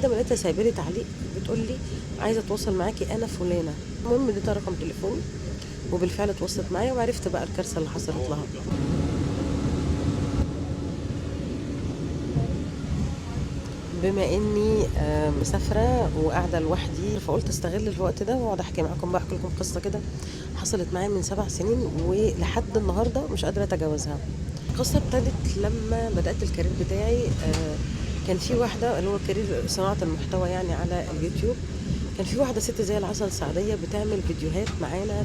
لما لقيتها سايبه لي تعليق بتقول لي عايزه اتواصل معاكي انا فلانه. المهم اديتها رقم تليفون وبالفعل اتواصلت معايا وعرفت بقى الكارثه اللي حصلت لها. بما اني مسافره وقاعده لوحدي فقلت استغل الوقت ده واقعد احكي معاكم بقى، احكي لكم قصه كده حصلت معايا من 7 سنين ولحد النهارده مش قادره اتجاوزها. القصه ابتدت لما بدات الكارير بتاعي. كان في واحده اللي هو كارير صناعه المحتوى يعني على اليوتيوب. كان في واحده ست زي العسل السعديه بتعمل فيديوهات معانا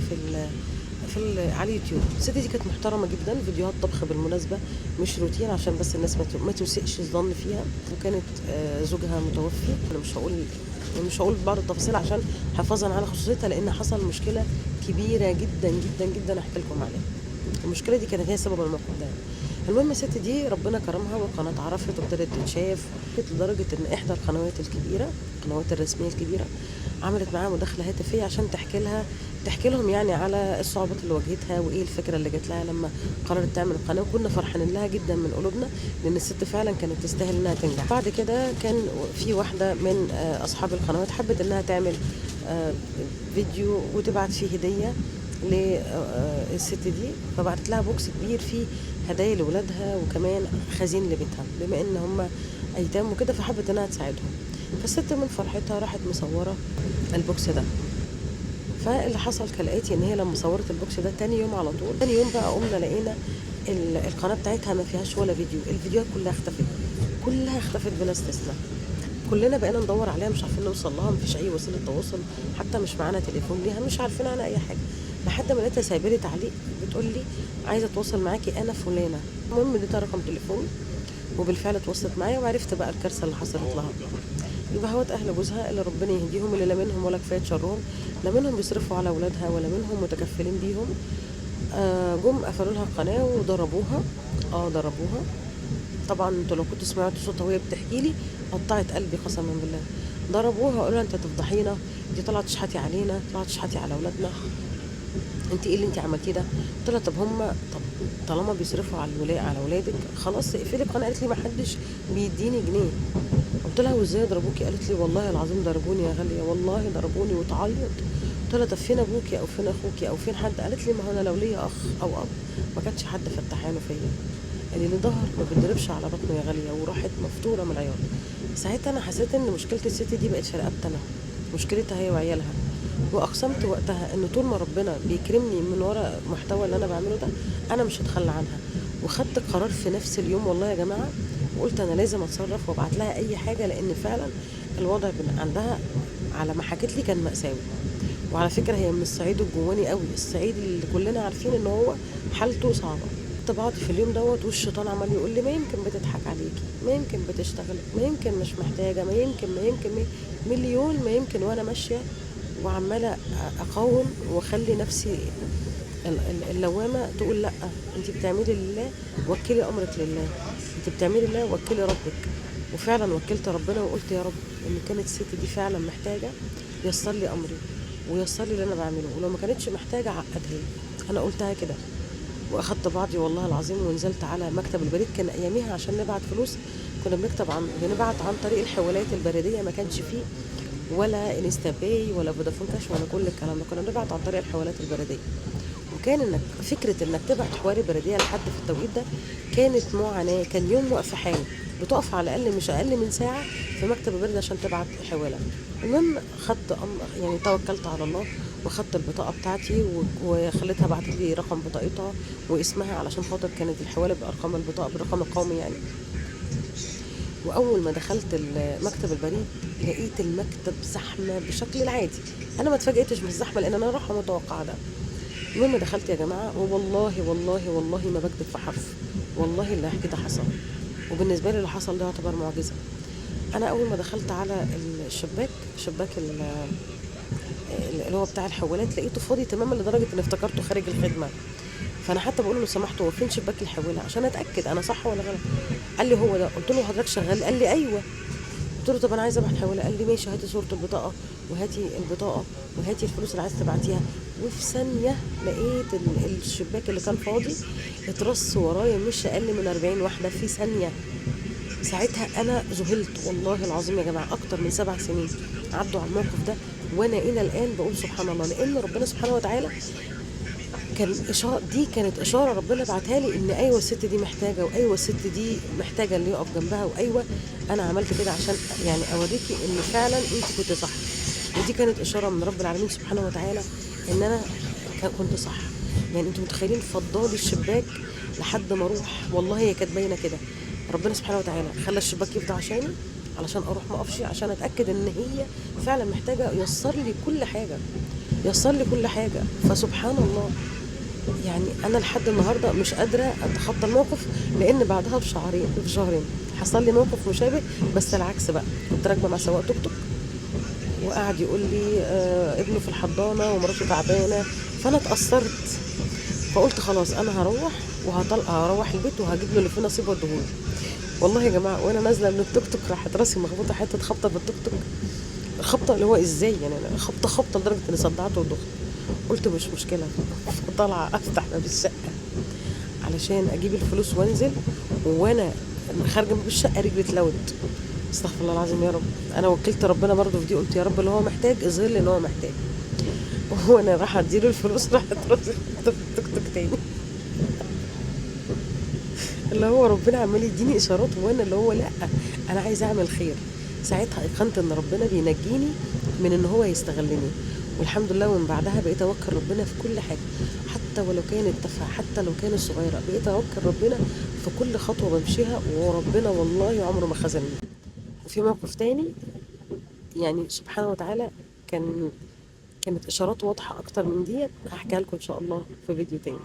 على اليوتيوب. الست دي كانت محترمه جدا، فيديوهات طبخ بالمناسبه، مش روتين عشان بس الناس ما تسيئش الظن فيها. وكانت زوجها متوفي. انا مش هقول بعض التفاصيل عشان حفاظا على خصوصيتها، لان حصل مشكله كبيره جدا جدا جدا احكي لكم عليها. المشكله دي كانت هي سبب الموقف ده. المهم الست دي ربنا كرمها والقناه اتعرفت وابتدت تتشاف لدرجه ان احدى القنوات الكبيره، القنوات الرسميه الكبيره، عملت معاها مداخله هاتفيه عشان تحكي لهم يعني على الصعوبات اللي واجهتها وايه الفكره اللي جات لها لما قررت تعمل القناه. وكنا فرحانين لها جدا من قلوبنا لان الست فعلا كانت تستاهل انها تنجح. بعد كده كان في واحده من اصحاب القنوات حبت انها تعمل فيديو وتبعت فيه هديه للست دي، فبعتت لها بوكس كبير فيه هدايا لولادها وكمان خزين لبيتها بما ان هم ايتام وكده، فحبت انها تساعدهم. فالست من فرحتها راحت مصوره البوكس ده. فاللي حصل كالاتي ان هي لما صورت البوكس ده تاني يوم على طول، تاني يوم بقى قمنا لقينا القناه بتاعتها ما فيهاش ولا فيديو. الفيديوهات كلها اختفت، كلها اختفت بلا استثناء. كلنا بقينا ندور عليها مش عارفين نوصل لها، مفيش اي وسيله تواصل، حتى مش معانا تليفون ليها، مش عارفين عنها اي حاجه. لحد ما لقيتها سايبه لي تعليق بتقول لي عايزه اتواصل معاكي انا فلانه. المهم اديتها رقم تليفون وبالفعل اتواصلت معايا وعرفت بقى الكارثه اللي حصلت لها. البهوات اهل جوزها اللي ربنا يهديهم، اللي لا منهم ولا كفايه شرهم، لا منهم بيصرفوا على اولادها ولا منهم متكفلين بيهم. جم قفلوا لها القناه وضربوها. ضربوها طبعا. انتوا لو كنتوا سمعتوا صوتها وهي بتحكي لي قطعت قلبي قسما بالله. ضربوها وقالوا لها انت تفضحينا، دي طلعت تشحتي علينا، طلعت تشحتي على اولادنا، انت ايه اللي انت عملتيه ده؟ قلت لها طب طالما بيصرفوا على اولادك خلاص اقفلي القناه. قالت لي ما حدش بيديني جنيه. قلت لها وازاي ضربوكي؟ قالت لي والله العظيم ضربوني يا غاليه، والله ضربوني وتعيط. قلت لها طب فين ابوكي او فين اخوكي او فين حد؟ قالت لي ما هو انا لو ليا اخ او اب ما كانش حد فتحانه فيا، اللي ظهر ما بيضربش على بطنه يا غاليه. وراحت مفطوره من العياط. ساعتها انا حسيت ان مشكله الست دي بقت في رقبتي انا، مشكلتها هي وعيالها. واقسمت وقتها ان طول ما ربنا بيكرمني من ورا المحتوى اللي انا بعمله ده انا مش هتخلى عنها. وخدت قرار في نفس اليوم والله يا جماعه، وقلت انا لازم اتصرف وابعت لها اي حاجه، لان فعلا الوضع عندها على ما حكت لي كان مأساوي. وعلى فكره هي من الصعيد الجواني قوي، الصعيد اللي كلنا عارفين ان هو حالته صعبه. كنت بقعد في اليوم دوت والشيطان عمال يقول لي ما يمكن بتضحك عليكي، ما يمكن بتشتغل، ما يمكن مش محتاجه، ما يمكن مليون ما يمكن. وانا ماشيه وعماله اقاوم واخلي نفسي اللوامه تقول لا، انت بتعملي لله وكلي امرك لله، انت بتعملي لله وكلي ربك. وفعلا وكلت ربنا وقلت يا رب ان كانت الست دي فعلا محتاجه يسر لي امري ويسر لي اللي انا بعمله، ولو ما كانتش محتاجه عقدها لي. انا قلتها كده واخدت بعضي والله العظيم ونزلت على مكتب البريد. كان اياميها عشان نبعت فلوس كنا بنبعت عن طريق الحوالات البريديه، ما كانش فيه ولا انستا باي ولا فودافون كاش ولا كل الكلام ده، كنا بنبعت عن طريق الحوالات البريديه. وكان فكره انك تبعت حوالي بريديه لحد في التوقيت ده كانت معاناه. كان يوم واقف حاله، بتقف على الاقل مش اقل من ساعه في مكتب البريد عشان تبعت حواله. المهم خدت يعني توكلت على الله وخدت البطاقه بتاعتي وخليتها بعتت لي رقم بطاقتها واسمها علشان خاطر كانت الحواله بارقام البطاقه بالرقم القومي يعني. واول ما دخلت مكتب البريد لقيت المكتب زحمه بشكل العادي. انا ما اتفاجئتش بالزحمه لان انا رايحه متوقعه ده. المهم دخلت يا جماعه ووالله والله والله ما بكذب في حرف، والله اللي هحكي ده حصل. وبالنسبه لي اللي حصل ده يعتبر معجزه. انا اول ما دخلت على شباك اللي هو بتاع الحوالات لقيته فاضي تماما لدرجه ان افتكرته خارج الخدمه. فانا حتى بقول له لو سمحت هو فين شباك الحواله عشان اتاكد انا صح ولا غلط. قال لي هو ده. قلت له حضرتك شغال؟ قال لي ايوه. قلت له طب انا عايزه ابعت حواله. قال لي ماشي هاتي صوره البطاقه وهاتي البطاقه وهاتي الفلوس اللي عايزه تبعتيها. وفي ثانيه لقيت الشباك اللي كان فاضي اترص ورايا مش اقل من 40 واحده في ثانيه. ساعتها انا ذهلت والله العظيم يا جماعه، اكتر من 7 سنين عدوا على الموقف ده، وانا الى الان بقول سبحان الله، لان ربنا سبحانه وتعالى كان اشاره، دي كانت اشاره ربنا بعتها لي ان ايوه الست دي محتاجه، وايوه الست دي محتاجه اللي يقف جنبها، وايوه انا عملت كده عشان يعني اوريكي ان فعلا انت كنت صح. ودي كانت اشاره من رب العالمين سبحانه وتعالى ان انا كنت صح. يعني انتوا متخيلين فضالي الشباك لحد ما اروح، والله هي كانت باينه كده. ربنا سبحانه وتعالى خلى الشباك يفتح عشاني، علشان اروح ما اقفش، عشان اتاكد ان هي فعلا محتاجه، يسر لي كل حاجه، يسر لي كل حاجه. فسبحان الله، يعني انا لحد النهارده مش قادره اتخطى الموقف، لان بعدها بشهرين حصل لي موقف مشابه، بس العكس بقى. كنت راكبه مع سواق توك توك، وقعد يقول لي ابنه في الحضانه ومراته تعبانه، فانا اتاثرت، فقلت خلاص انا هروح هروح البيت وهجيب له اللي فيه نصيب واديهوله. والله يا جماعه وانا نازله من التوك توك راحت راسي مخبوطه حته خبطه في التوك توك، خبطه اللي هو ازاي يعني، أنا خبطه لدرجه اني صدعت ودخت. قلت مش مشكله، فطالعه افتح باب الشقه علشان اجيب الفلوس وانزل، وانا خارجه من باب الشقه رجلي اتلوت. استغفر الله العظيم يا رب. انا وكلت ربنا برضه في دي، قلت يا رب اللي هو محتاج اظهر لي ان هو محتاج. وانا رايحه اديله الفلوس راحت راسي في التوك توك تاني. اللي هو ربنا عمال يديني اشارات، وانا اللي هو لا، انا عايزه اعمل خير. ساعتها ايقنت ان ربنا بينجيني من ان هو يستغلني. والحمد لله من بعدها بقيت اوكل ربنا في كل حاجه، حتى ولو كانت تافهه، حتى لو كانت صغيره، بقيت اوكل ربنا في كل خطوه بمشيها، وربنا والله عمره ما خذلني. وفي موقف تاني يعني سبحانه وتعالى كان كانت اشارات واضحه اكتر من ديت، هحكيها لكم ان شاء الله في فيديو تاني.